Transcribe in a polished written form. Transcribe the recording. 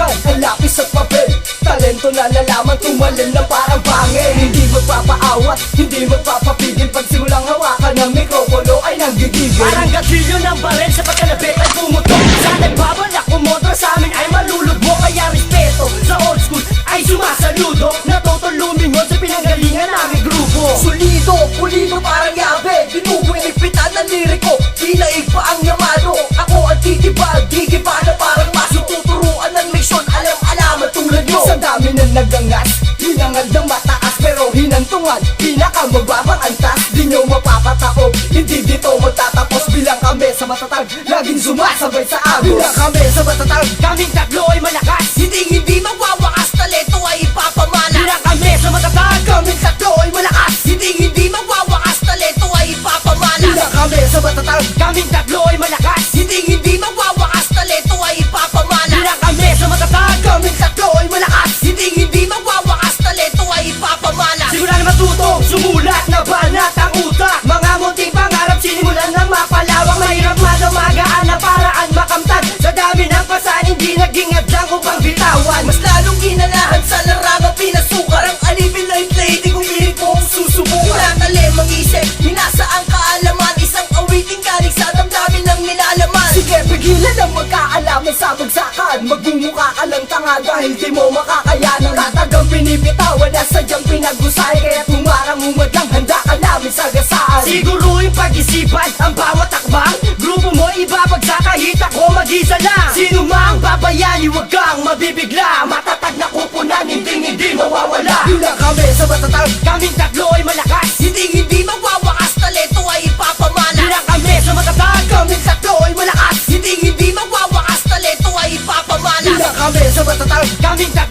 pasukan ang lapis at papel. Talento na nalaman tumalon na parang pangil. Hindi magpapaawat, hindi magpapapigil. Pag simulang hawakan ng mikropono ay nanggigigil. Parang gatilyo ng baril sa pagkalapit ay pumutok. Sa nagbabalak kumontra sa amin ay malulugbo. Kaya respeto sa old school ay sumasaludo. Natutol lumingon sa pinanggalingan naming grupo. Solido, pulido parang yabe. Binubuinigpitan ng liriko, pinaig pa ang yamado. Ako ang titibag, gigiba na parang maso. Tuturuan ng misyon, alam-alaman tulad nyo. Sa dami na nagangas, hinangad ng mataas. Pero hinantungan, pinakamababang antas. Di nyo mapapataob, hindi dito magtatapos. Bilang kami sa matatag, laging sumasabay sa agos. Bilang kami sa matatag, Kaming tatlo ay malakas. hindi magwawakas. Talento ay ipapamana. Bilang kami sa matatag. Kaming tatlo ay malakas. Hindi magwawakas. Talento ay ipapamana. Bilang kami sa matatag, Kaming tatlo ay malakas. hindi magwawakas. Talento ay ipapamana. Bilang kami sa matatag. Kaming tatlo ay malakas. Hindi magwawakas. Talento ay ipapamana. Simula na matuto, sumulat na banat ang utak. Mga munting pangarap sinimulan ng mapalawak. Mahirap man o magaan na paraan makamtan. Sa dami ng pasan, hindi naging adlang upang bitawan. Mas lalong ginanahan sa larangang pinasukar. Ang alipin na play, di kong pilit mo kung susubukan. Tinatalim ang isip, hinasa ang kaalaman. Isang awiting galing sa damdamin ng nilalaman. Sige, pigilan ang magkaalaman sa bagsakan. Magmumukha ka lang tanga dahil di mo makakayanan. Tatagang pinipitawan na sadyang pinag-usay. Kaya tumarang umadlang handa ka namin sa gasaan. Siguruhin pag-isipan ang bawat takbang. Grupo mo ibabagsak kahit ako mag-isa lang. Sino mang babayani, huwag kang mabibigla. Matatag na kupunan, hindi mawawala. Bilang kami sa matatag, Kaming tatlo ay malakas. hindi magwawakas. Talento ay ipapamana. Bilang kami sa matatag. Kaming tatlo ay malakas. Hindi magwawakas. Talento ay ipapamana. Bilang kami sa matatag, Kaming tatlo